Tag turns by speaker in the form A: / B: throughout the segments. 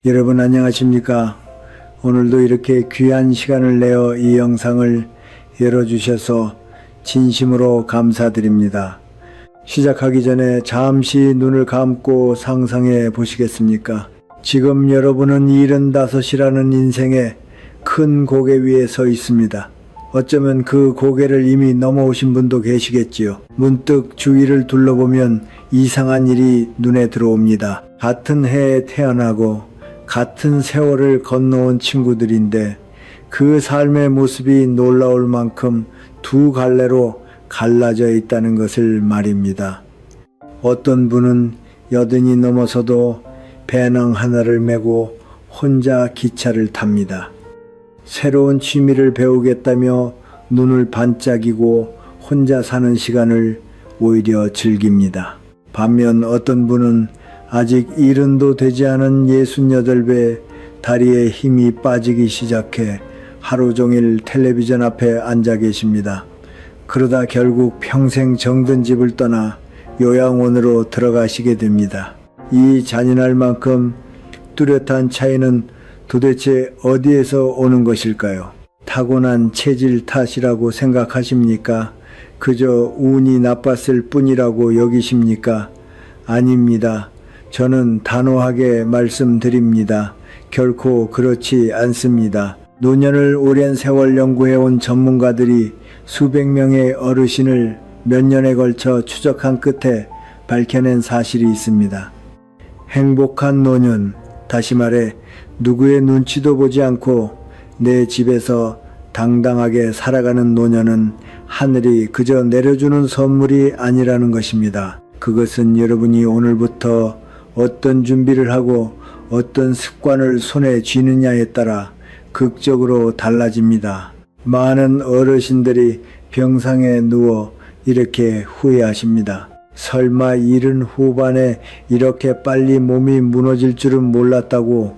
A: 여러분 안녕하십니까? 오늘도 이렇게 귀한 시간을 내어 이 영상을 열어주셔서 진심으로 감사드립니다. 시작하기 전에 잠시 눈을 감고 상상해 보시겠습니까? 지금 여러분은 75이라는 인생의 큰 고개 위에 서 있습니다. 어쩌면 그 고개를 이미 넘어오신 분도 계시겠지요. 문득 주위를 둘러보면 이상한 일이 눈에 들어옵니다. 같은 해에 태어나고 같은 세월을 건너온 친구들인데 그 삶의 모습이 놀라울 만큼 두 갈래로 갈라져 있다는 것을 말입니다. 어떤 분은 80이 넘어서도 배낭 하나를 메고 혼자 기차를 탑니다. 새로운 취미를 배우겠다며 눈을 반짝이고 혼자 사는 시간을 오히려 즐깁니다. 반면 어떤 분은 아직 70도 되지 않은 68배 다리에 힘이 빠지기 시작해 하루 종일 텔레비전 앞에 앉아 계십니다. 그러다 결국 평생 정든 집을 떠나 요양원으로 들어가시게 됩니다. 이 잔인할 만큼 뚜렷한 차이는 도대체 어디에서 오는 것일까요? 타고난 체질 탓이라고 생각하십니까? 그저 운이 나빴을 뿐이라고 여기십니까? 아닙니다. 저는 단호하게 말씀드립니다. 결코 그렇지 않습니다. 노년을 오랜 세월 연구해온 전문가들이 수백 명의 어르신을 몇 년에 걸쳐 추적한 끝에 밝혀낸 사실이 있습니다. 행복한 노년, 다시 말해 누구의 눈치도 보지 않고 내 집에서 당당하게 살아가는 노년은 하늘이 그저 내려주는 선물이 아니라는 것입니다. 그것은 여러분이 오늘부터 어떤 준비를 하고 어떤 습관을 손에 쥐느냐에 따라 극적으로 달라집니다. 많은 어르신들이 병상에 누워 이렇게 후회하십니다. 설마 70 후반에 이렇게 빨리 몸이 무너질 줄은 몰랐다고,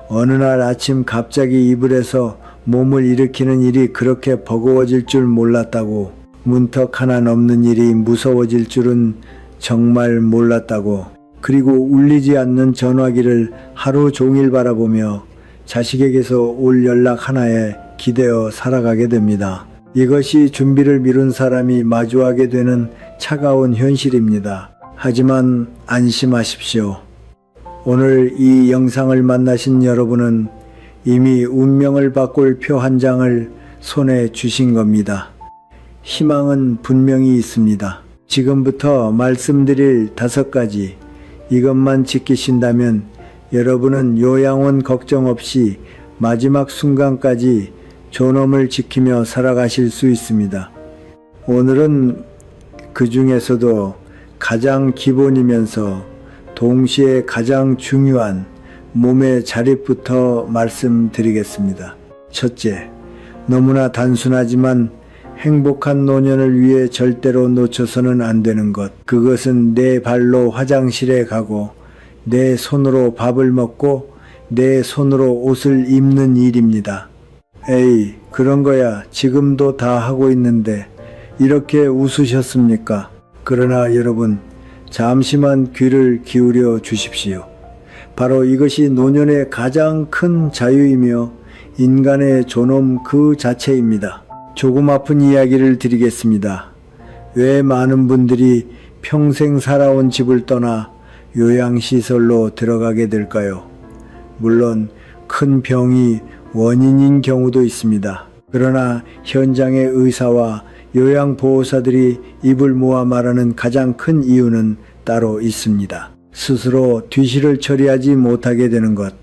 A: 어느 날 아침 갑자기 이불에서 몸을 일으키는 일이 그렇게 버거워질 줄 몰랐다고, 문턱 하나 넘는 일이 무서워질 줄은 정말 몰랐다고, 그리고 울리지 않는 전화기를 하루 종일 바라보며 자식에게서 올 연락 하나에 기대어 살아가게 됩니다. 이것이 준비를 미룬 사람이 마주하게 되는 차가운 현실입니다. 하지만 안심하십시오. 오늘 이 영상을 만나신 여러분은 이미 운명을 바꿀 표 한 장을 손에 주신 겁니다. 희망은 분명히 있습니다. 지금부터 말씀드릴 5가지, 이것만 지키신다면 여러분은 요양원 걱정 없이 마지막 순간까지 존엄을 지키며 살아가실 수 있습니다. 오늘은 그 중에서도 가장 기본이면서 동시에 가장 중요한 몸의 자립부터 말씀드리겠습니다. 첫째, 너무나 단순하지만 행복한 노년을 위해 절대로 놓쳐서는 안 되는 것. 그것은 내 발로 화장실에 가고 내 손으로 밥을 먹고 내 손으로 옷을 입는 일입니다. 에이, 그런 거야 지금도 다 하고 있는데 이렇게 웃으셨습니까? 그러나 여러분, 잠시만 귀를 기울여 주십시오. 바로 이것이 노년의 가장 큰 자유이며 인간의 존엄 그 자체입니다. 조금 아픈 이야기를 드리겠습니다. 왜 많은 분들이 평생 살아온 집을 떠나 요양시설로 들어가게 될까요? 물론 큰 병이 원인인 경우도 있습니다. 그러나 현장의 의사와 요양보호사들이 입을 모아 말하는 가장 큰 이유는 따로 있습니다. 스스로 뒤실을 처리하지 못하게 되는 것,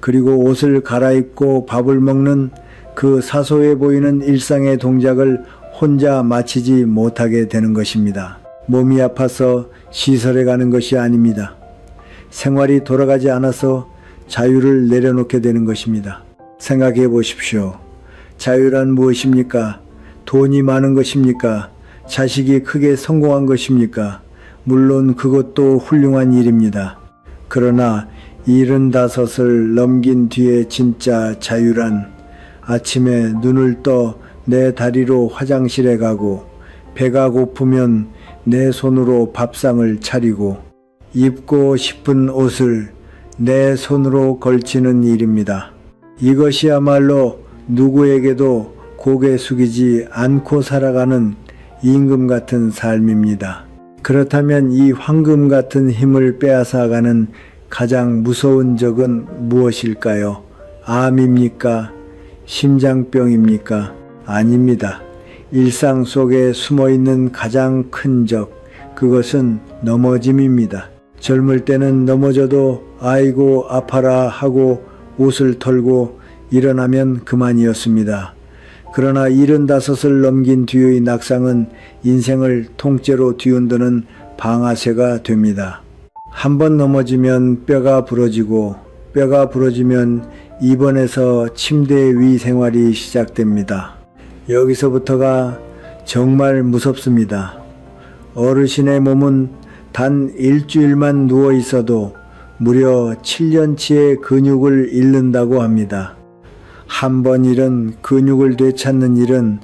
A: 그리고 옷을 갈아입고 밥을 먹는 그 사소해 보이는 일상의 동작을 혼자 마치지 못하게 되는 것입니다. 몸이 아파서 시설에 가는 것이 아닙니다. 생활이 돌아가지 않아서 자유를 내려놓게 되는 것입니다. 생각해 보십시오. 자유란 무엇입니까? 돈이 많은 것입니까? 자식이 크게 성공한 것입니까? 물론 그것도 훌륭한 일입니다. 그러나 75을 넘긴 뒤에 진짜 자유란 아침에 눈을 떠 내 다리로 화장실에 가고 배가 고프면 내 손으로 밥상을 차리고 입고 싶은 옷을 내 손으로 걸치는 일입니다. 이것이야말로 누구에게도 고개 숙이지 않고 살아가는 임금 같은 삶입니다. 그렇다면 이 황금 같은 힘을 빼앗아가는 가장 무서운 적은 무엇일까요? 암입니까? 심장병입니까? 아닙니다. 일상 속에 숨어있는 가장 큰 적, 그것은 넘어짐입니다. 젊을 때는 넘어져도 아이고 아파라 하고 옷을 털고 일어나면 그만이었습니다. 그러나 75을 넘긴 뒤의 낙상은 인생을 통째로 뒤흔드는 방아쇠가 됩니다. 한번 넘어지면 뼈가 부러지고 뼈가 부러지면 입원해서 침대 위 생활이 시작됩니다. 여기서부터가 정말 무섭습니다. 어르신의 몸은 단 일주일만 누워 있어도 무려 7년치의 근육을 잃는다고 합니다. 한 번 잃은 근육을 되찾는 일은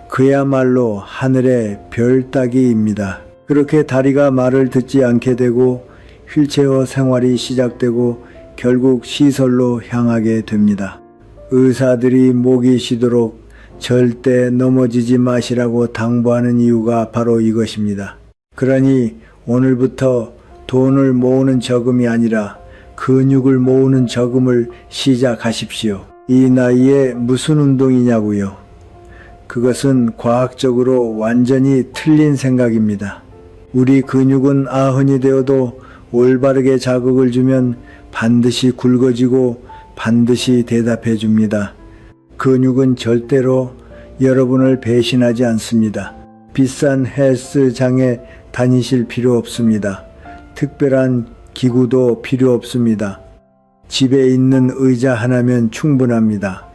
A: 그야말로 하늘의 별 따기입니다. 그렇게 다리가 말을 듣지 않게 되고 휠체어 생활이 시작되고 결국 시설로 향하게 됩니다. 의사들이 목이 쉬도록 절대 넘어지지 마시라고 당부하는 이유가 바로 이것입니다. 그러니 오늘부터 돈을 모으는 저금이 아니라 근육을 모으는 저금을 시작하십시오. 이 나이에 무슨 운동이냐고요? 그것은 과학적으로 완전히 틀린 생각입니다. 우리 근육은 아흔이 되어도 올바르게 자극을 주면 반드시 굵어지고 반드시 대답해 줍니다. 근육은 절대로 여러분을 배신하지 않습니다. 비싼 헬스장에 다니실 필요 없습니다. 특별한 기구도 필요 없습니다. 집에 있는 의자 하나면 충분합니다.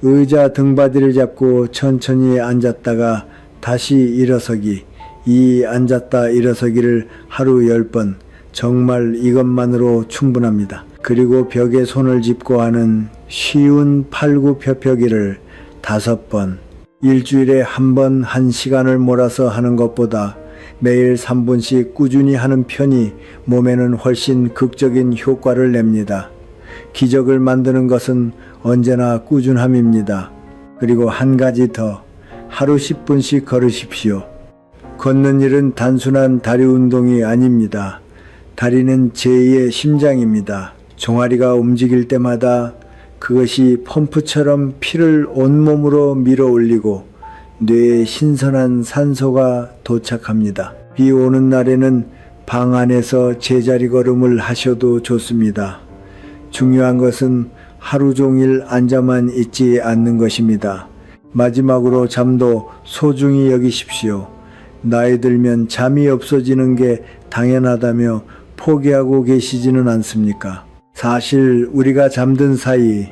A: 의자 등받이를 잡고 천천히 앉았다가 다시 일어서기, 이 앉았다 일어서기를 하루 10번, 정말 이것만으로 충분합니다. 그리고 벽에 손을 짚고 하는 쉬운 팔굽혀펴기를 5번, 일주일에 한 번 1시간을 몰아서 하는 것보다 매일 3분씩 꾸준히 하는 편이 몸에는 훨씬 극적인 효과를 냅니다. 기적을 만드는 것은 언제나 꾸준함입니다. 그리고 한 가지 더, 하루 10분씩 걸으십시오. 걷는 일은 단순한 다리 운동이 아닙니다. 다리는 제2의 심장입니다. 종아리가 움직일 때마다 그것이 펌프처럼 피를 온몸으로 밀어 올리고 뇌에 신선한 산소가 도착합니다. 비 오는 날에는 방 안에서 제자리 걸음을 하셔도 좋습니다. 중요한 것은 하루 종일 앉아만 있지 않는 것입니다. 마지막으로 잠도 소중히 여기십시오. 나이 들면 잠이 없어지는 게 당연하다며 포기하고 계시지는 않습니까? 사실 우리가 잠든 사이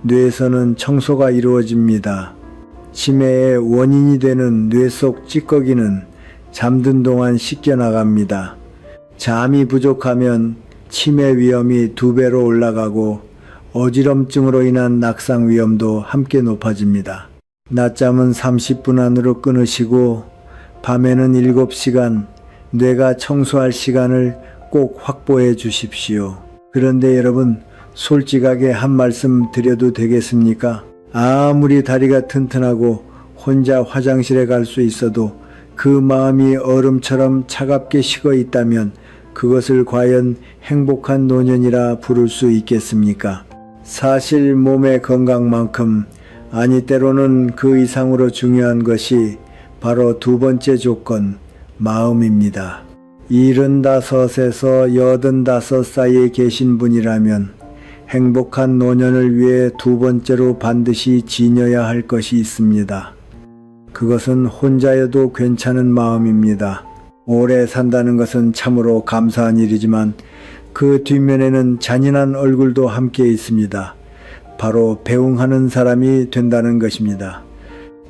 A: 뇌에서는 청소가 이루어집니다. 치매의 원인이 되는 뇌 속 찌꺼기는 잠든 동안 씻겨나갑니다. 잠이 부족하면 치매 위험이 2배로 올라가고 어지럼증으로 인한 낙상 위험도 함께 높아집니다. 낮잠은 30분 안으로 끊으시고 밤에는 7시간 뇌가 청소할 시간을 꼭 확보해 주십시오. 그런데 여러분, 솔직하게 한 말씀 드려도 되겠습니까? 아무리 다리가 튼튼하고 혼자 화장실에 갈 수 있어도 그 마음이 얼음처럼 차갑게 식어 있다면 그것을 과연 행복한 노년이라 부를 수 있겠습니까? 사실 몸의 건강만큼, 아니 때로는 그 이상으로 중요한 것이 바로 두 번째 조건, 마음입니다. 75에서 85 사이에 계신 분이라면 행복한 노년을 위해 두 번째로 반드시 지녀야 할 것이 있습니다. 그것은 혼자여도 괜찮은 마음입니다. 오래 산다는 것은 참으로 감사한 일이지만 그 뒷면에는 잔인한 얼굴도 함께 있습니다. 바로 배웅하는 사람이 된다는 것입니다.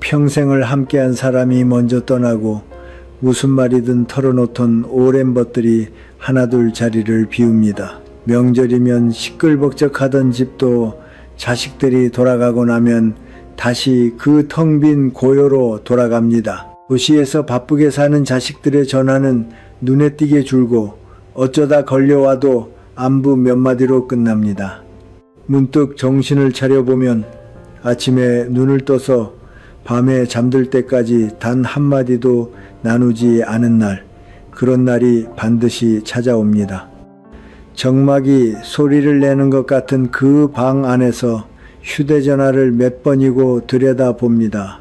A: 평생을 함께한 사람이 먼저 떠나고 무슨 말이든 털어놓던 오랜 벗들이 하나둘 자리를 비웁니다. 명절이면 시끌벅적하던 집도 자식들이 돌아가고 나면 다시 그 텅 빈 고요로 돌아갑니다. 도시에서 바쁘게 사는 자식들의 전화는 눈에 띄게 줄고 어쩌다 걸려와도 안부 몇 마디로 끝납니다. 문득 정신을 차려보면 아침에 눈을 떠서 밤에 잠들 때까지 단 한마디도 나누지 않은 날, 그런 날이 반드시 찾아옵니다. 정막이 소리를 내는 것 같은 그 방 안에서 휴대전화를 몇 번이고 들여다봅니다.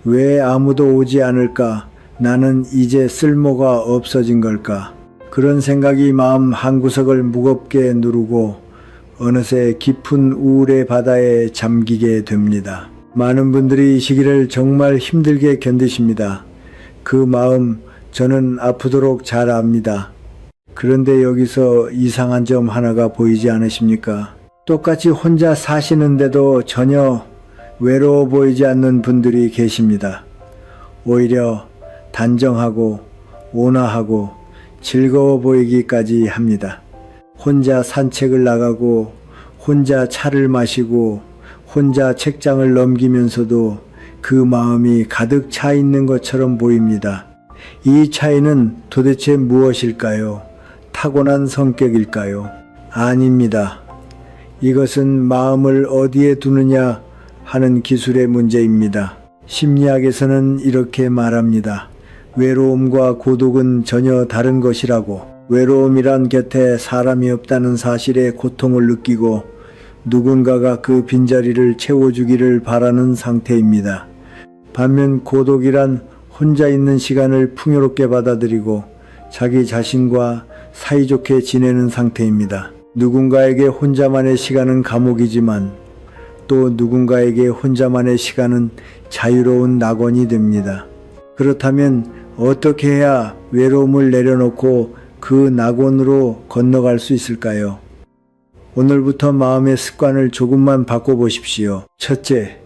A: 왜 아무도 오지 않을까? 나는 이제 쓸모가 없어진 걸까? 그런 생각이 마음 한구석을 무겁게 누르고 어느새 깊은 우울의 바다에 잠기게 됩니다. 많은 분들이 이 시기를 정말 힘들게 견디십니다. 그 마음 저는 아프도록 잘 압니다. 그런데 여기서 이상한 점 하나가 보이지 않으십니까? 똑같이 혼자 사시는데도 전혀 외로워 보이지 않는 분들이 계십니다. 오히려 단정하고 온화하고 즐거워 보이기까지 합니다. 혼자 산책을 나가고 혼자 차를 마시고 혼자 책장을 넘기면서도 그 마음이 가득 차 있는 것처럼 보입니다. 이 차이는 도대체 무엇일까요? 타고난 성격일까요? 아닙니다. 이것은 마음을 어디에 두느냐 하는 기술의 문제입니다. 심리학에서는 이렇게 말합니다. 외로움과 고독은 전혀 다른 것이라고. 외로움이란 곁에 사람이 없다는 사실에 고통을 느끼고 누군가가 그 빈자리를 채워주기를 바라는 상태입니다. 반면 고독이란 혼자 있는 시간을 풍요롭게 받아들이고 자기 자신과 사이좋게 지내는 상태입니다. 누군가에게 혼자만의 시간은 감옥이지만 또 누군가에게 혼자만의 시간은 자유로운 낙원이 됩니다. 그렇다면 어떻게 해야 외로움을 내려놓고 그 낙원으로 건너갈 수 있을까요? 오늘부터 마음의 습관을 조금만 바꿔보십시오. 첫째,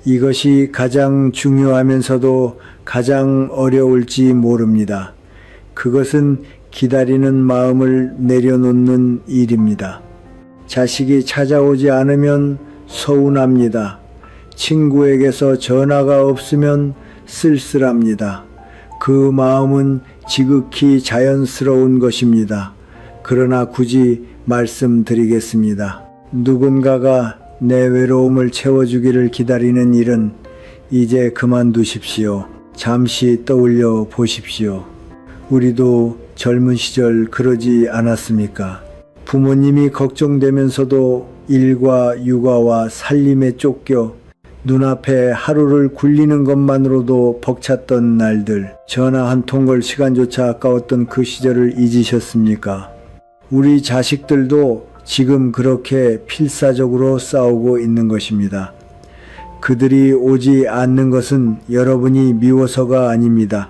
A: 이것이 가장 중요하면서도 가장 어려울지 모릅니다. 그것은 기다리는 마음을 내려놓는 일입니다. 자식이 찾아오지 않으면 서운합니다. 친구에게서 전화가 없으면 쓸쓸합니다. 그 마음은 지극히 자연스러운 것입니다. 그러나 굳이 말씀드리겠습니다. 누군가가 내 외로움을 채워주기를 기다리는 일은 이제 그만두십시오. 잠시 떠올려 보십시오. 우리도 젊은 시절 그러지 않았습니까? 부모님이 걱정되면서도 일과 육아와 살림에 쫓겨 눈앞에 하루를 굴리는 것만으로도 벅찼던 날들, 전화 한 통 걸 시간조차 아까웠던 그 시절을 잊으셨습니까? 우리 자식들도 지금 그렇게 필사적으로 싸우고 있는 것입니다. 그들이 오지 않는 것은 여러분이 미워서가 아닙니다.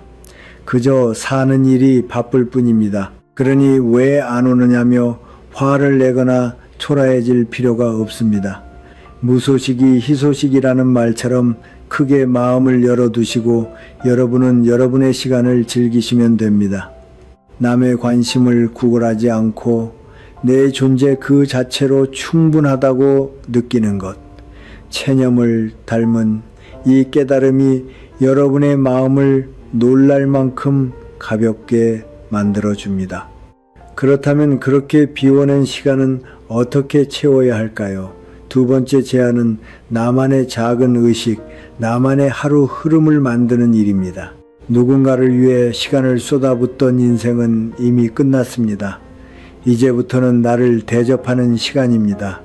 A: 그저 사는 일이 바쁠 뿐입니다. 그러니 왜 안 오느냐며 화를 내거나 초라해질 필요가 없습니다. 무소식이 희소식이라는 말처럼 크게 마음을 열어두시고 여러분은 여러분의 시간을 즐기시면 됩니다. 남의 관심을 구걸하지 않고 내 존재 그 자체로 충분하다고 느끼는 것. 체념을 닮은 이 깨달음이 여러분의 마음을 놀랄 만큼 가볍게 만들어줍니다. 그렇다면 그렇게 비워낸 시간은 어떻게 채워야 할까요? 두 번째 제안은 나만의 작은 의식, 나만의 하루 흐름을 만드는 일입니다. 누군가를 위해 시간을 쏟아붓던 인생은 이미 끝났습니다. 이제부터는 나를 대접하는 시간입니다.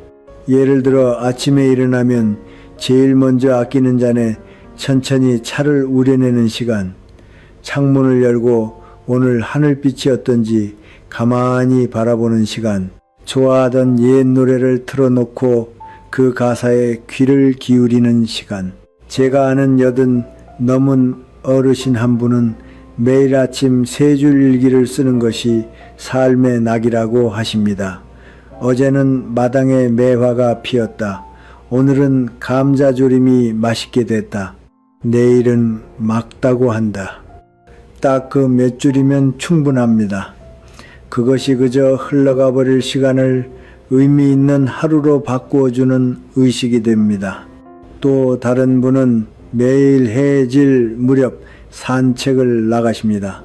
A: 예를 들어 아침에 일어나면 제일 먼저 아끼는 잔에 천천히 차를 우려내는 시간, 창문을 열고 오늘 하늘빛이 어떤지 가만히 바라보는 시간, 좋아하던 옛 노래를 틀어놓고 그 가사에 귀를 기울이는 시간. 제가 아는 여든 넘은 어르신 한 분은 매일 아침 3줄 일기를 쓰는 것이 삶의 낙이라고 하십니다. 어제는 마당에 매화가 피었다. 오늘은 감자조림이 맛있게 됐다. 내일은 막다고 한다. 딱 그 몇 줄이면 충분합니다. 그것이 그저 흘러가 버릴 시간을 의미 있는 하루로 바꾸어주는 의식이 됩니다. 또 다른 분은 매일 해질 무렵 산책을 나가십니다.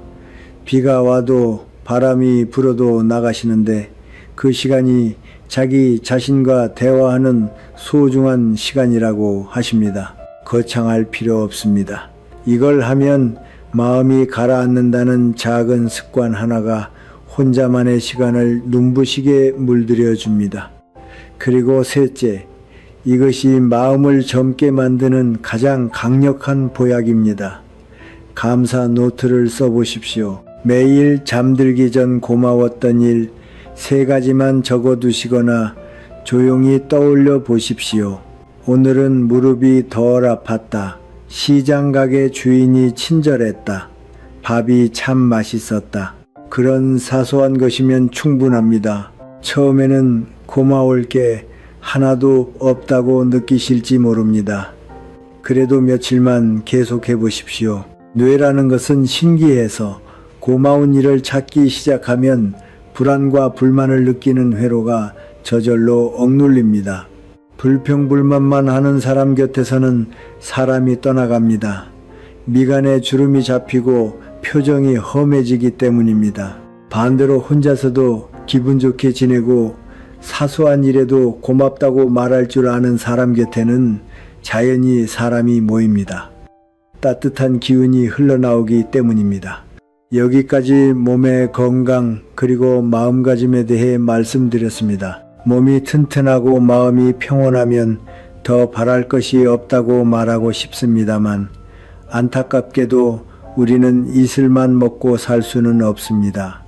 A: 비가 와도 바람이 불어도 나가시는데 그 시간이 자기 자신과 대화하는 소중한 시간이라고 하십니다. 거창할 필요 없습니다. 이걸 하면 마음이 가라앉는다는 작은 습관 하나가 혼자만의 시간을 눈부시게 물들여 줍니다. 그리고 셋째, 이것이 마음을 젊게 만드는 가장 강력한 보약입니다. 감사 노트를 써보십시오. 매일 잠들기 전 고마웠던 일 3가지만 적어두시거나 조용히 떠올려 보십시오. 오늘은 무릎이 덜 아팠다. 시장 가게 주인이 친절했다. 밥이 참 맛있었다. 그런 사소한 것이면 충분합니다. 처음에는 고마울 게 하나도 없다고 느끼실지 모릅니다. 그래도 며칠만 계속해 보십시오. 뇌라는 것은 신기해서 고마운 일을 찾기 시작하면 불안과 불만을 느끼는 회로가 저절로 억눌립니다. 불평불만만 하는 사람 곁에서는 사람이 떠나갑니다. 미간에 주름이 잡히고 표정이 험해지기 때문입니다. 반대로 혼자서도 기분 좋게 지내고 사소한 일에도 고맙다고 말할 줄 아는 사람 곁에는 자연히 사람이 모입니다. 따뜻한 기운이 흘러나오기 때문입니다. 여기까지 몸의 건강 그리고 마음가짐에 대해 말씀드렸습니다. 몸이 튼튼하고 마음이 평온하면 더 바랄 것이 없다고 말하고 싶습니다만 안타깝게도 우리는 이슬만 먹고 살 수는 없습니다.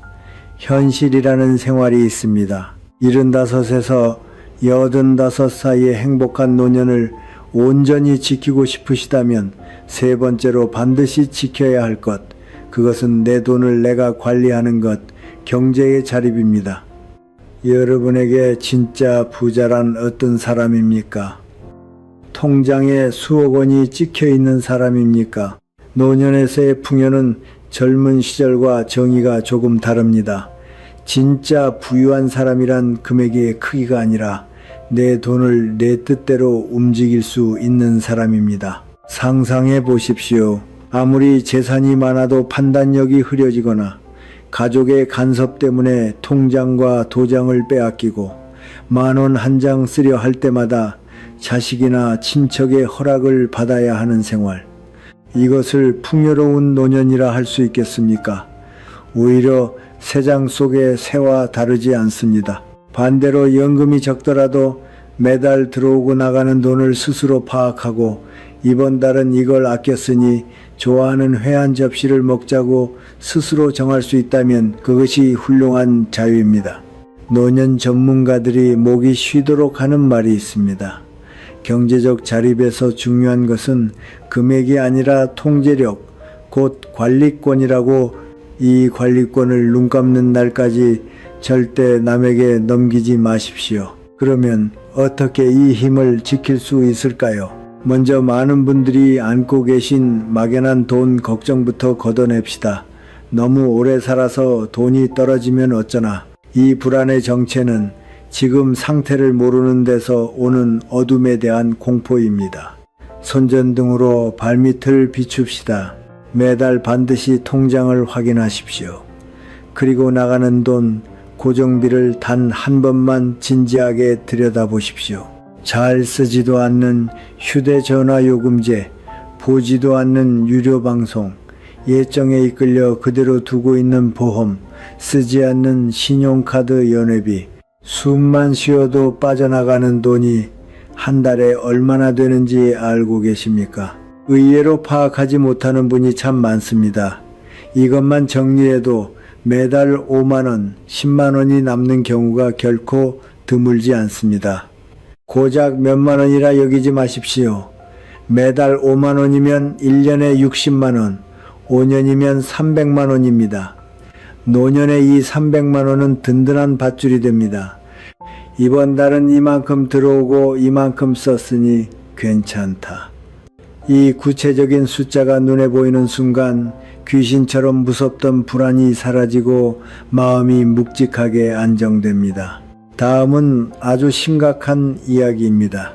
A: 현실이라는 생활이 있습니다. 75에서 85 사이의 행복한 노년을 온전히 지키고 싶으시다면 3번째로 반드시 지켜야 할 것, 그것은 내 돈을 내가 관리하는 것, 경제의 자립입니다. 여러분에게 진짜 부자란 어떤 사람입니까? 통장에 수억 원이 찍혀 있는 사람입니까? 노년에서의 풍요는 젊은 시절과 정의가 조금 다릅니다. 진짜 부유한 사람이란 금액의 크기가 아니라 내 돈을 내 뜻대로 움직일 수 있는 사람입니다. 상상해 보십시오. 아무리 재산이 많아도 판단력이 흐려지거나 가족의 간섭 때문에 통장과 도장을 빼앗기고 10,000원 한 장 쓰려 할 때마다 자식이나 친척의 허락을 받아야 하는 생활. 이것을 풍요로운 노년이라 할 수 있겠습니까? 오히려 새장 속의 새와 다르지 않습니다. 반대로 연금이 적더라도 매달 들어오고 나가는 돈을 스스로 파악하고 이번 달은 이걸 아꼈으니 좋아하는 회 한 접시를 먹자고 스스로 정할 수 있다면 그것이 훌륭한 자유입니다. 노년 전문가들이 목이 쉬도록 하는 말이 있습니다. 경제적 자립에서 중요한 것은 금액이 아니라 통제력, 곧 관리권이라고. 이 관리권을 눈 감는 날까지 절대 남에게 넘기지 마십시오. 그러면 어떻게 이 힘을 지킬 수 있을까요? 먼저 많은 분들이 안고 계신 막연한 돈 걱정부터 걷어냅시다. 너무 오래 살아서 돈이 떨어지면 어쩌나. 이 불안의 정체는 지금 상태를 모르는 데서 오는 어둠에 대한 공포입니다. 손전등으로 발밑을 비춥시다. 매달 반드시 통장을 확인하십시오. 그리고 나가는 돈, 고정비를 단 한 번만 진지하게 들여다보십시오. 잘 쓰지도 않는 휴대전화 요금제, 보지도 않는 유료방송, 예정에 이끌려 그대로 두고 있는 보험, 쓰지 않는 신용카드 연회비, 숨만 쉬어도 빠져나가는 돈이 한 달에 얼마나 되는지 알고 계십니까? 의외로 파악하지 못하는 분이 참 많습니다. 이것만 정리해도 매달 5만원, 10만원이 남는 경우가 결코 드물지 않습니다. 고작 몇만 원이라 여기지 마십시오. 매달 5만원이면 1년에 60만원, 5년이면 300만원입니다. 노년에 이 300만원은 든든한 밧줄이 됩니다. 이번 달은 이만큼 들어오고 이만큼 썼으니 괜찮다. 이 구체적인 숫자가 눈에 보이는 순간 귀신처럼 무섭던 불안이 사라지고 마음이 묵직하게 안정됩니다. 다음은 아주 심각한 이야기입니다.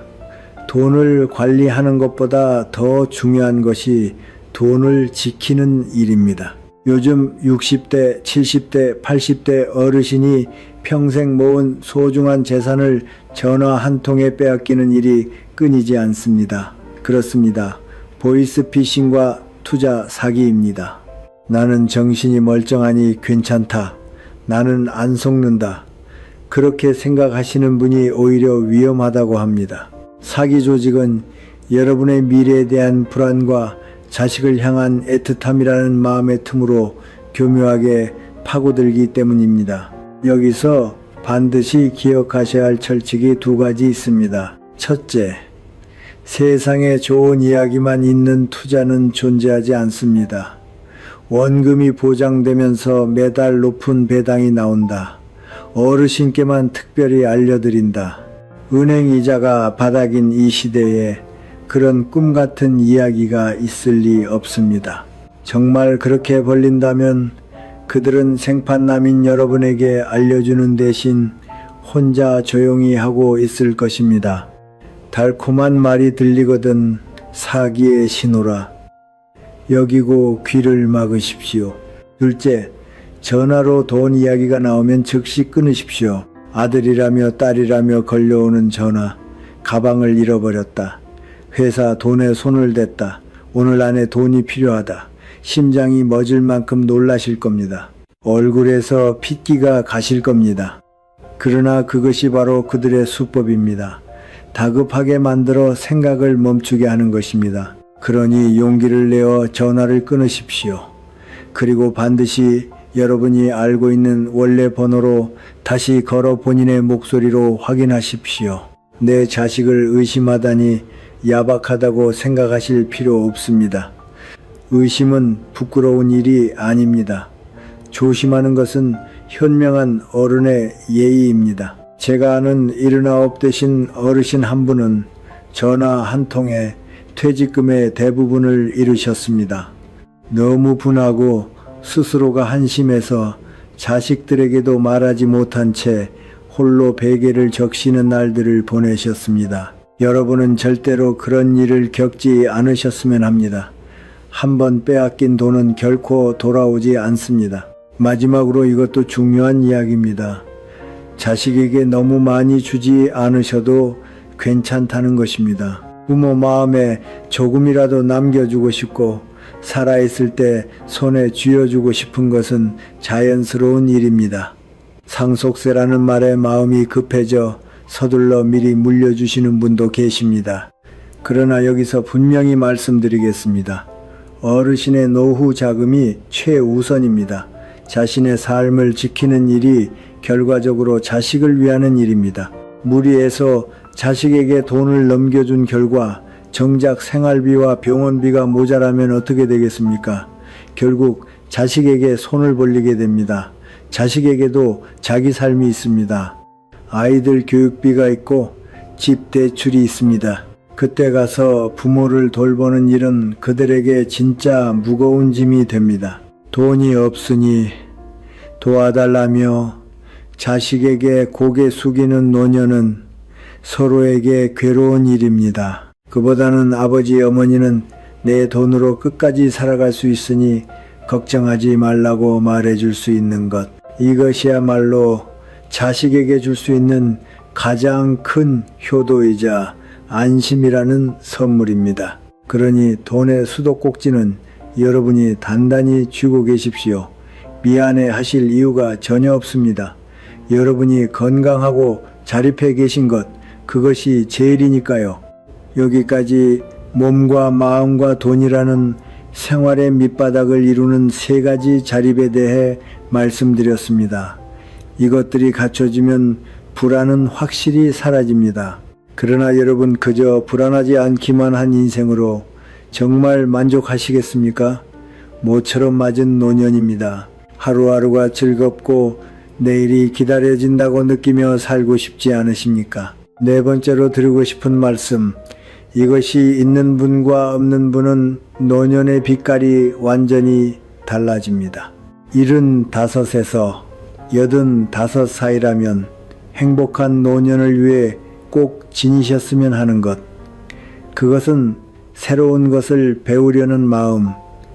A: 돈을 관리하는 것보다 더 중요한 것이 돈을 지키는 일입니다. 요즘 60대, 70대, 80대 어르신이 평생 모은 소중한 재산을 전화 한 통에 빼앗기는 일이 끊이지 않습니다. 그렇습니다. 보이스피싱과 투자 사기입니다. 나는 정신이 멀쩡하니 괜찮다. 나는 안 속는다. 그렇게 생각하시는 분이 오히려 위험하다고 합니다. 사기 조직은 여러분의 미래에 대한 불안과 자식을 향한 애틋함이라는 마음의 틈으로 교묘하게 파고들기 때문입니다. 여기서 반드시 기억하셔야 할 철칙이 두 가지 있습니다. 첫째, 세상에 좋은 이야기만 있는 투자는 존재하지 않습니다. 원금이 보장되면서 매달 높은 배당이 나온다. 어르신께만 특별히 알려드린다. 은행 이자가 바닥인 이 시대에 그런 꿈 같은 이야기가 있을 리 없습니다. 정말 그렇게 벌린다면 그들은 생판남인 여러분에게 알려주는 대신 혼자 조용히 하고 있을 것입니다. 달콤한 말이 들리거든 사기의 신호라. 여기고 귀를 막으십시오. 둘째, 전화로 돈 이야기가 나오면 즉시 끊으십시오. 아들이라며 딸이라며 걸려오는 전화. 가방을 잃어버렸다. 회사 돈에 손을 댔다. 오늘 안에 돈이 필요하다. 심장이 멎을 만큼 놀라실 겁니다. 얼굴에서 핏기가 가실 겁니다. 그러나 그것이 바로 그들의 수법입니다. 다급하게 만들어 생각을 멈추게 하는 것입니다. 그러니 용기를 내어 전화를 끊으십시오. 그리고 반드시 여러분이 알고 있는 원래 번호로 다시 걸어 본인의 목소리로 확인하십시오. 내 자식을 의심하다니 야박하다고 생각하실 필요 없습니다. 의심은 부끄러운 일이 아닙니다. 조심하는 것은 현명한 어른의 예의입니다. 제가 아는 79 되신 어르신 한 분은 전화 한 통에 퇴직금의 대부분을 잃으셨습니다. 너무 분하고 스스로가 한심해서 자식들에게도 말하지 못한 채 홀로 베개를 적시는 날들을 보내셨습니다. 여러분은 절대로 그런 일을 겪지 않으셨으면 합니다. 한번 빼앗긴 돈은 결코 돌아오지 않습니다. 마지막으로 이것도 중요한 이야기입니다. 자식에게 너무 많이 주지 않으셔도 괜찮다는 것입니다. 부모 마음에 조금이라도 남겨주고 싶고 살아있을 때 손에 쥐어주고 싶은 것은 자연스러운 일입니다. 상속세라는 말에 마음이 급해져 서둘러 미리 물려주시는 분도 계십니다. 그러나 여기서 분명히 말씀드리겠습니다. 어르신의 노후 자금이 최우선입니다. 자신의 삶을 지키는 일이 결과적으로 자식을 위하는 일입니다. 무리해서 자식에게 돈을 넘겨준 결과 정작 생활비와 병원비가 모자라면 어떻게 되겠습니까? 결국 자식에게 손을 벌리게 됩니다. 자식에게도 자기 삶이 있습니다. 아이들 교육비가 있고 집 대출이 있습니다. 그때 가서 부모를 돌보는 일은 그들에게 진짜 무거운 짐이 됩니다. 돈이 없으니 도와달라며 자식에게 고개 숙이는 노년은 서로에게 괴로운 일입니다. 그보다는 아버지 어머니는 내 돈으로 끝까지 살아갈 수 있으니 걱정하지 말라고 말해줄 수 있는 것. 이것이야말로 자식에게 줄 수 있는 가장 큰 효도이자 안심이라는 선물입니다. 그러니 돈의 수도꼭지는 여러분이 단단히 쥐고 계십시오. 미안해 하실 이유가 전혀 없습니다. 여러분이 건강하고 자립해 계신 것, 그것이 제일이니까요. 여기까지 몸과 마음과 돈이라는 생활의 밑바닥을 이루는 세 가지 자립에 대해 말씀드렸습니다. 이것들이 갖춰지면 불안은 확실히 사라집니다. 그러나 여러분 그저 불안하지 않기만 한 인생으로 정말 만족하시겠습니까? 모처럼 맞은 노년입니다. 하루하루가 즐겁고 내일이 기다려진다고 느끼며 살고 싶지 않으십니까? 네 번째로 드리고 싶은 말씀, 이것이 있는 분과 없는 분은 노년의 빛깔이 완전히 달라집니다. 75에서 85 사이라면 행복한 노년을 위해 꼭 지니셨으면 하는 것, 그것은 새로운 것을 배우려는 마음,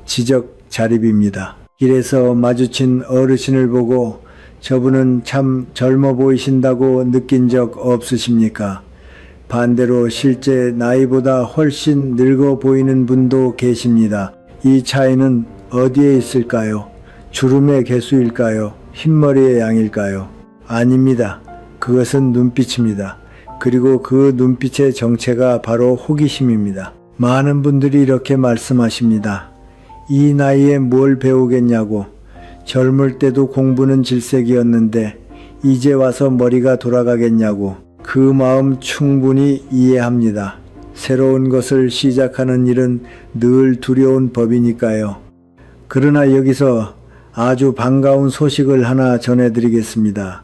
A: 지적 자립입니다. 길에서 마주친 어르신을 보고 저분은 참 젊어 보이신다고 느낀 적 없으십니까? 반대로 실제 나이보다 훨씬 늙어 보이는 분도 계십니다. 이 차이는 어디에 있을까요? 주름의 개수일까요? 흰머리의 양일까요? 아닙니다. 그것은 눈빛입니다. 그리고 그 눈빛의 정체가 바로 호기심입니다. 많은 분들이 이렇게 말씀하십니다. 이 나이에 뭘 배우겠냐고. 젊을 때도 공부는 질색이었는데 이제 와서 머리가 돌아가겠냐고. 그 마음 충분히 이해합니다. 새로운 것을 시작하는 일은 늘 두려운 법이니까요. 그러나 여기서 아주 반가운 소식을 하나 전해드리겠습니다.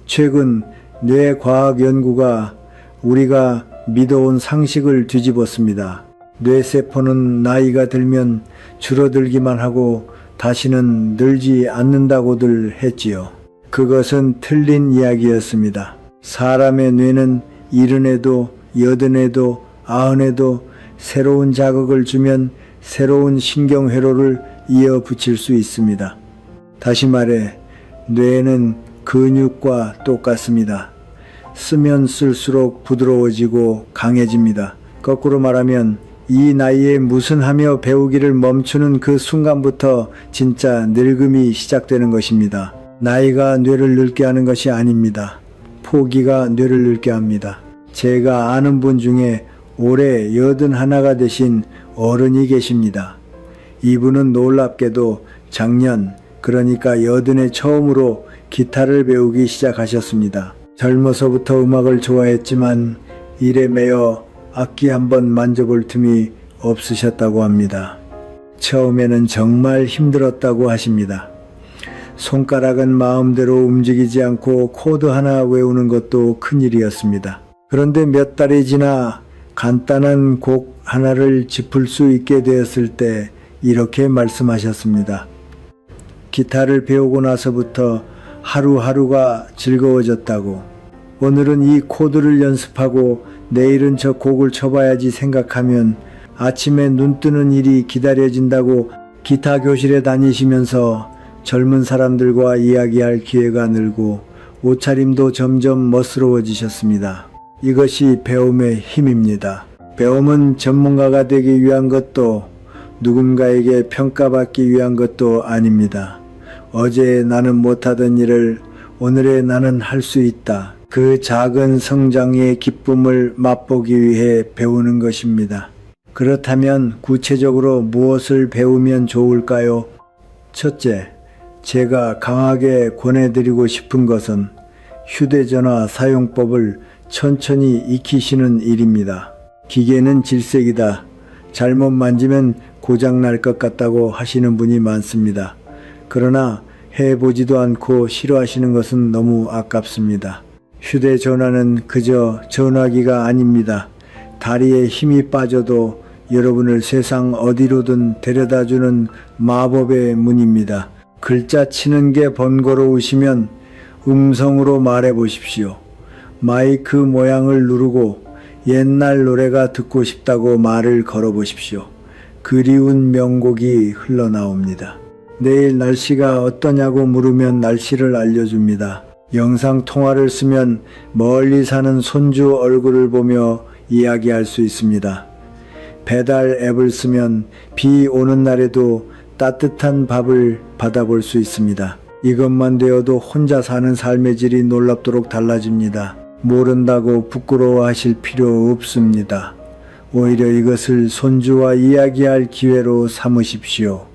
A: 최근 뇌과학 연구가 우리가 믿어온 상식을 뒤집었습니다. 뇌세포는 나이가 들면 줄어들기만 하고 다시는 늘지 않는다고들 했지요. 그것은 틀린 이야기였습니다. 사람의 뇌는 70에도 80에도 90에도 새로운 자극을 주면 새로운 신경회로를 이어붙일 수 있습니다. 다시 말해 뇌는 근육과 똑같습니다. 쓰면 쓸수록 부드러워지고 강해집니다. 거꾸로 말하면 이 나이에 무슨 하며 배우기를 멈추는 그 순간부터 진짜 늙음이 시작되는 것입니다. 나이가 뇌를 늙게 하는 것이 아닙니다. 포기가 뇌를 늙게 합니다. 제가 아는 분 중에 올해 81가 되신 어른이 계십니다. 이분은 놀랍게도 작년, 그러니까 80에 처음으로 기타를 배우기 시작하셨습니다. 젊어서부터 음악을 좋아했지만 일에 매여 악기 한번 만져볼 틈이 없으셨다고 합니다. 처음에는 정말 힘들었다고 하십니다. 손가락은 마음대로 움직이지 않고 코드 하나 외우는 것도 큰일이었습니다. 그런데 몇 달이 지나 간단한 곡 하나를 짚을 수 있게 되었을 때 이렇게 말씀하셨습니다. 기타를 배우고 나서부터 하루하루가 즐거워졌다고. 오늘은 이 코드를 연습하고 내일은 저 곡을 쳐봐야지 생각하면 아침에 눈 뜨는 일이 기다려진다고 기타 교실에 다니시면서 젊은 사람들과 이야기할 기회가 늘고 옷차림도 점점 멋스러워지셨습니다. 이것이 배움의 힘입니다. 배움은 전문가가 되기 위한 것도 누군가에게 평가받기 위한 것도 아닙니다. 어제 나는 못하던 일을 오늘의 나는 할 수 있다. 그 작은 성장의 기쁨을 맛보기 위해 배우는 것입니다. 그렇다면 구체적으로 무엇을 배우면 좋을까요? 첫째, 제가 강하게 권해드리고 싶은 것은 휴대전화 사용법을 천천히 익히시는 일입니다. 기계는 질색이다. 잘못 만지면 고장날 것 같다고 하시는 분이 많습니다. 그러나 해보지도 않고 싫어하시는 것은 너무 아깝습니다. 휴대전화는 그저 전화기가 아닙니다. 다리에 힘이 빠져도 여러분을 세상 어디로든 데려다주는 마법의 문입니다. 글자 치는 게 번거로우시면 음성으로 말해 보십시오. 마이크 모양을 누르고 옛날 노래가 듣고 싶다고 말을 걸어 보십시오. 그리운 명곡이 흘러나옵니다. 내일 날씨가 어떠냐고 물으면 날씨를 알려줍니다. 영상통화를 쓰면 멀리 사는 손주 얼굴을 보며 이야기할 수 있습니다. 배달 앱을 쓰면 비 오는 날에도 따뜻한 밥을 받아볼 수 있습니다. 이것만 되어도 혼자 사는 삶의 질이 놀랍도록 달라집니다. 모른다고 부끄러워하실 필요 없습니다. 오히려 이것을 손주와 이야기할 기회로 삼으십시오.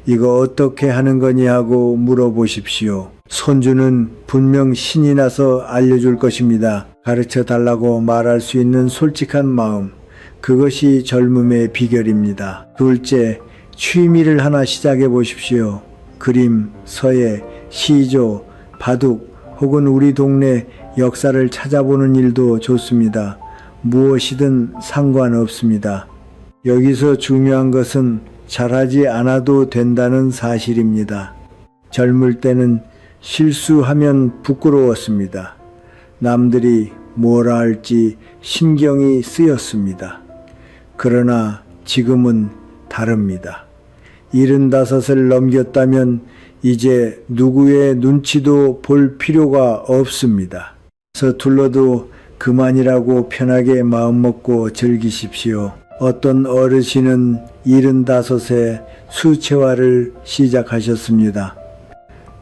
A: 이거 어떻게 하는 거니 하고 물어보십시오. 손주는 분명 신이 나서 알려줄 것입니다. 가르쳐 달라고 말할 수 있는 솔직한 마음. 그것이 젊음의 비결입니다. 둘째, 취미를 하나 시작해 보십시오. 그림, 서예, 시조, 바둑 혹은 우리 동네 역사를 찾아보는 일도 좋습니다. 무엇이든 상관없습니다. 여기서 중요한 것은 잘하지 않아도 된다는 사실입니다. 젊을 때는 실수하면 부끄러웠습니다. 남들이 뭐라 할지 신경이 쓰였습니다. 그러나 지금은 다릅니다. 75을 넘겼다면 이제 누구의 눈치도 볼 필요가 없습니다. 서툴러도 그만이라고 편하게 마음먹고 즐기십시오. 어떤 어르신은 75에 수채화를 시작하셨습니다.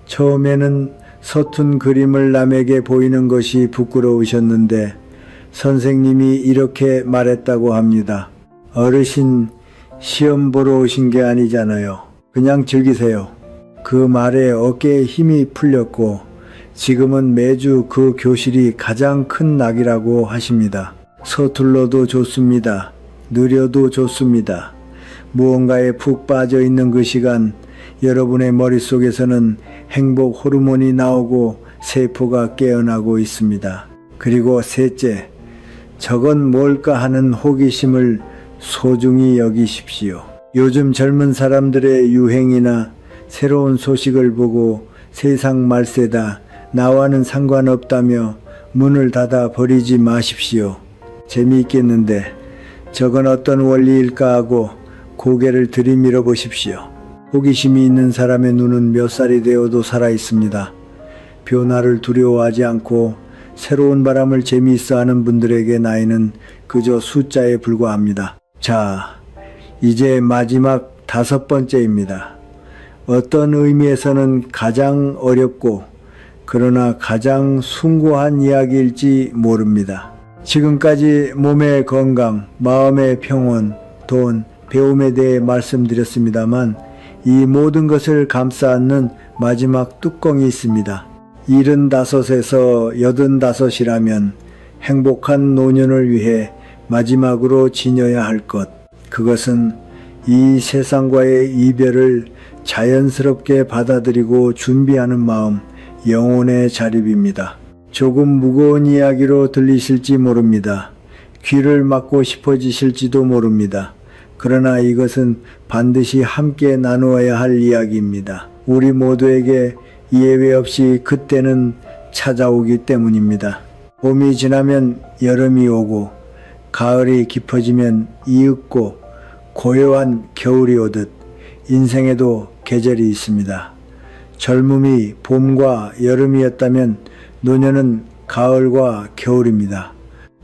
A: 처음에는 서툰 그림을 남에게 보이는 것이 부끄러우셨는데 선생님이 이렇게 말했다고 합니다. 어르신, 시험 보러 오신 게 아니잖아요. 그냥 즐기세요. 그 말에 어깨에 힘이 풀렸고 지금은 매주 그 교실이 가장 큰 낙이라고 하십니다. 서툴러도 좋습니다. 느려도 좋습니다. 무언가에 푹 빠져 있는 그 시간, 여러분의 머릿속에서는 행복 호르몬이 나오고 세포가 깨어나고 있습니다. 그리고 셋째, 저건 뭘까 하는 호기심을 소중히 여기십시오. 요즘 젊은 사람들의 유행이나 새로운 소식을 보고 세상 말세다, 나와는 상관없다며 문을 닫아 버리지 마십시오. 재미있겠는데 저건 어떤 원리일까 하고 고개를 들이밀어 보십시오. 호기심이 있는 사람의 눈은 몇 살이 되어도 살아있습니다. 변화를 두려워하지 않고 새로운 바람을 재미있어 하는 분들에게 나이는 그저 숫자에 불과합니다. 자, 이제 마지막 5번째입니다. 어떤 의미에서는 가장 어렵고 그러나 가장 숭고한 이야기일지 모릅니다. 지금까지 몸의 건강, 마음의 평온, 돈, 배움에 대해 말씀드렸습니다만 이 모든 것을 감싸 안는 마지막 뚜껑이 있습니다. 75에서 85이라면 행복한 노년을 위해 마지막으로 지녀야 할 것, 그것은 이 세상과의 이별을 자연스럽게 받아들이고 준비하는 마음, 영혼의 자립입니다. 조금 무거운 이야기로 들리실지 모릅니다. 귀를 막고 싶어지실지도 모릅니다. 그러나 이것은 반드시 함께 나누어야 할 이야기입니다. 우리 모두에게 예외 없이 그때는 찾아오기 때문입니다. 봄이 지나면 여름이 오고 가을이 깊어지면 이윽고 고요한 겨울이 오듯 인생에도 계절이 있습니다. 젊음이 봄과 여름이었다면 노년은 가을과 겨울입니다.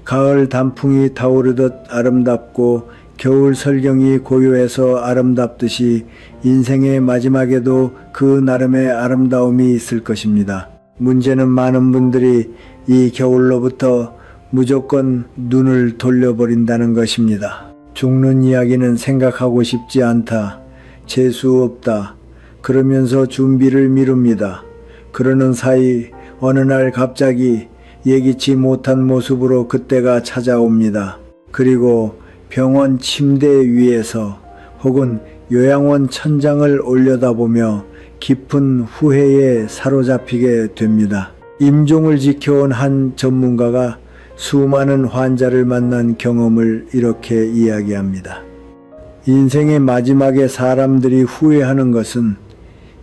A: 가을 단풍이 타오르듯 아름답고 겨울 설경이 고요해서 아름답듯이 인생의 마지막에도 그 나름의 아름다움이 있을 것입니다. 문제는 많은 분들이 이 겨울로부터 무조건 눈을 돌려버린다는 것입니다. 죽는 이야기는 생각하고 싶지 않다. 재수 없다. 그러면서 준비를 미룹니다. 그러는 사이 어느 날 갑자기 예기치 못한 모습으로 그때가 찾아옵니다. 그리고 병원 침대 위에서 혹은 요양원 천장을 올려다보며 깊은 후회에 사로잡히게 됩니다. 임종을 지켜온 한 전문가가 수많은 환자를 만난 경험을 이렇게 이야기합니다. 인생의 마지막에 사람들이 후회하는 것은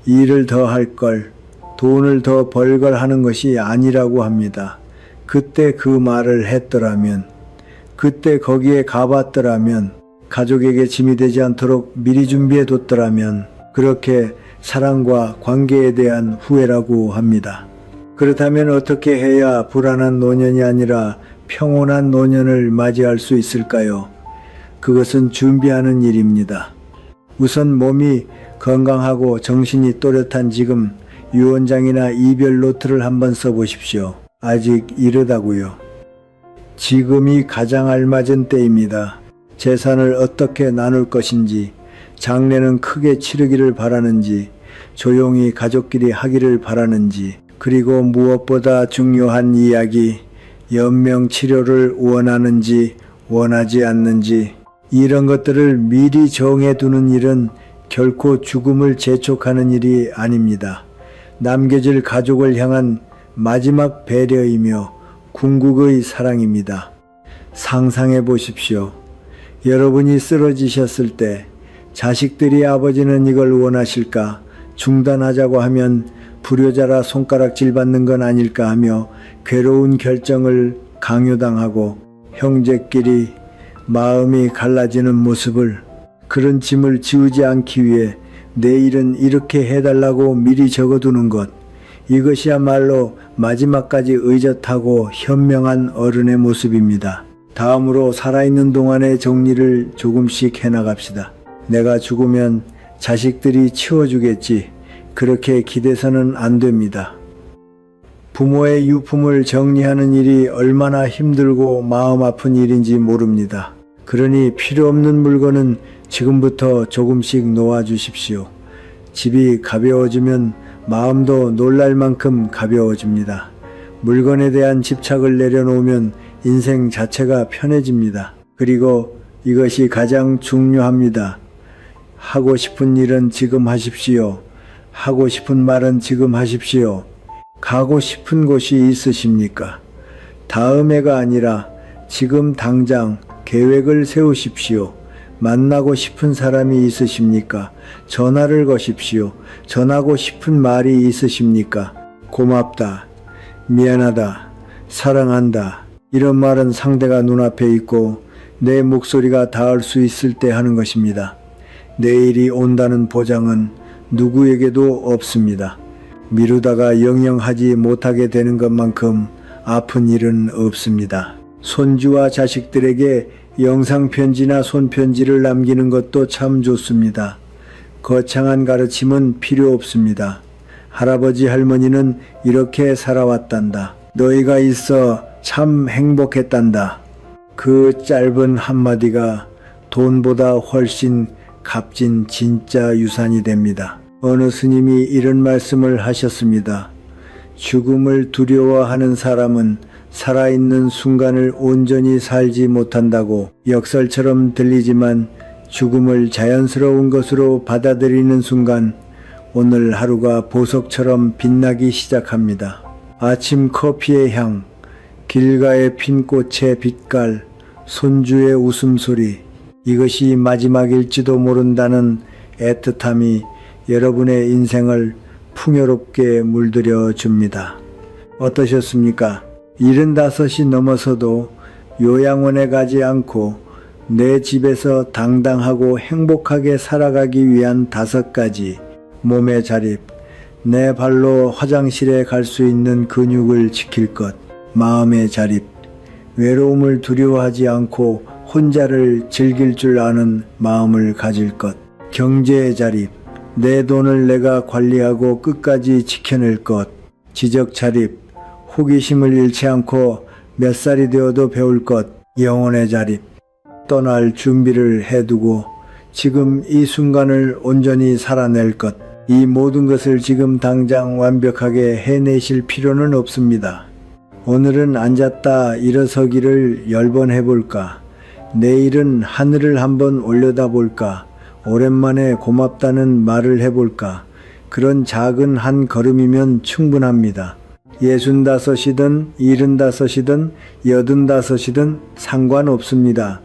A: 일을 더 할 걸, 돈을 더 벌 걸 하는 것이 아니라고 합니다. 그때 그 말을 했더라면, 그때 거기에 가봤더라면, 가족에게 짐이 되지 않도록 미리 준비해 뒀더라면, 그렇게 사랑과 관계에 대한 후회라고 합니다. 그렇다면 어떻게 해야 불안한 노년이 아니라 평온한 노년을 맞이할 수 있을까요? 그것은 준비하는 일입니다. 우선 몸이 건강하고 정신이 또렷한 지금 유언장이나 이별 노트를 한번 써보십시오. 아직 이르다고요. 지금이 가장 알맞은 때입니다. 재산을 어떻게 나눌 것인지, 장례는 크게 치르기를 바라는지, 조용히 가족끼리 하기를 바라는지, 그리고 무엇보다 중요한 이야기, 연명치료를 원하는지 원하지 않는지, 이런 것들을 미리 정해두는 일은 결코 죽음을 재촉하는 일이 아닙니다. 남겨질 가족을 향한 마지막 배려이며 궁극의 사랑입니다. 상상해 보십시오. 여러분이 쓰러지셨을 때 자식들이 아버지는 이걸 원하실까? 중단하자고 하면 불효자라 손가락질 받는 건 아닐까 하며 괴로운 결정을 강요당하고 형제끼리 마음이 갈라지는 모습을, 그런 짐을 지우지 않기 위해 내일은 이렇게 해달라고 미리 적어두는 것. 이것이야말로 마지막까지 의젓하고 현명한 어른의 모습입니다. 다음으로 살아있는 동안의 정리를 조금씩 해나갑시다. 내가 죽으면 자식들이 치워주겠지. 그렇게 기대서는 안 됩니다. 부모의 유품을 정리하는 일이 얼마나 힘들고 마음 아픈 일인지 모릅니다. 그러니 필요 없는 물건은 지금부터 조금씩 놓아주십시오. 집이 가벼워지면 마음도 놀랄 만큼 가벼워집니다. 물건에 대한 집착을 내려놓으면 인생 자체가 편해집니다. 그리고 이것이 가장 중요합니다. 하고 싶은 일은 지금 하십시오. 하고 싶은 말은 지금 하십시오. 가고 싶은 곳이 있으십니까? 다음해가 아니라 지금 당장 계획을 세우십시오. 만나고 싶은 사람이 있으십니까? 전화를 거십시오. 전하고 싶은 말이 있으십니까? 고맙다, 미안하다, 사랑한다. 이런 말은 상대가 눈앞에 있고 내 목소리가 닿을 수 있을 때 하는 것입니다. 내일이 온다는 보장은 누구에게도 없습니다. 미루다가 영영 하지 못하게 되는 것만큼 아픈 일은 없습니다. 손주와 자식들에게 영상편지나 손편지를 남기는 것도 참 좋습니다. 거창한 가르침은 필요 없습니다. 할아버지 할머니는 이렇게 살아왔단다. 너희가 있어 참 행복했단다. 그 짧은 한마디가 돈보다 훨씬 값진 진짜 유산이 됩니다. 어느 스님이 이런 말씀을 하셨습니다. 죽음을 두려워하는 사람은 살아있는 순간을 온전히 살지 못한다고. 역설처럼 들리지만 죽음을 자연스러운 것으로 받아들이는 순간 오늘 하루가 보석처럼 빛나기 시작합니다. 아침 커피의 향, 길가의 핀 꽃의 빛깔, 손주의 웃음소리, 이것이 마지막일지도 모른다는 애틋함이 여러분의 인생을 풍요롭게 물들여 줍니다. 어떠셨습니까? 75이 넘어서도 요양원에 가지 않고 내 집에서 당당하고 행복하게 살아가기 위한 5가지. 몸의 자립, 내 발로 화장실에 갈 수 있는 근육을 지킬 것. 마음의 자립, 외로움을 두려워하지 않고 혼자를 즐길 줄 아는 마음을 가질 것. 경제의 자립, 내 돈을 내가 관리하고 끝까지 지켜낼 것. 지적 자립, 호기심을 잃지 않고 몇 살이 되어도 배울 것. 영혼의 자립, 떠날 준비를 해두고 지금 이 순간을 온전히 살아낼 것. 이 모든 것을 지금 당장 완벽하게 해내실 필요는 없습니다. 오늘은 앉았다 일어서기를 10번 해볼까? 내일은 하늘을 한번 올려다볼까? 오랜만에 고맙다는 말을 해볼까? 그런 작은 한 걸음이면 충분합니다. 65이든 75이든 85이든 상관없습니다.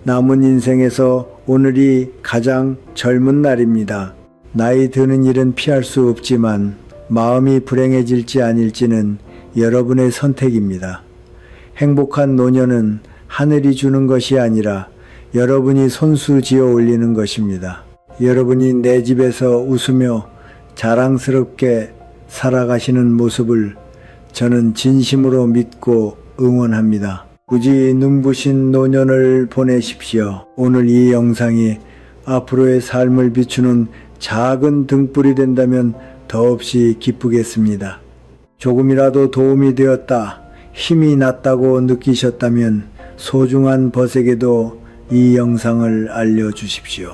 A: 남은 인생에서 오늘이 가장 젊은 날입니다. 나이 드는 일은 피할 수 없지만 마음이 불행해질지 아닐지는 여러분의 선택입니다. 행복한 노년은 하늘이 주는 것이 아니라 여러분이 손수 지어 올리는 것입니다. 여러분이 내 집에서 웃으며 자랑스럽게 살아가시는 모습을 저는 진심으로 믿고 응원합니다. 부디 눈부신 노년을 보내십시오. 오늘 이 영상이 앞으로의 삶을 비추는 작은 등불이 된다면 더없이 기쁘겠습니다. 조금이라도 도움이 되었다, 힘이 났다고 느끼셨다면 소중한 벗에게도 이 영상을 알려주십시오.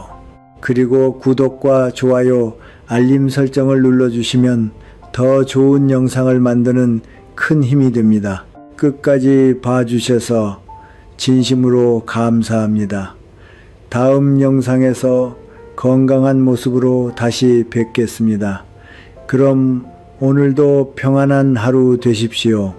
A: 그리고 구독과 좋아요, 알림 설정을 눌러주시면 더 좋은 영상을 만드는 큰 힘이 됩니다. 끝까지 봐주셔서 진심으로 감사합니다. 다음 영상에서 건강한 모습으로 다시 뵙겠습니다. 그럼 오늘도 평안한 하루 되십시오.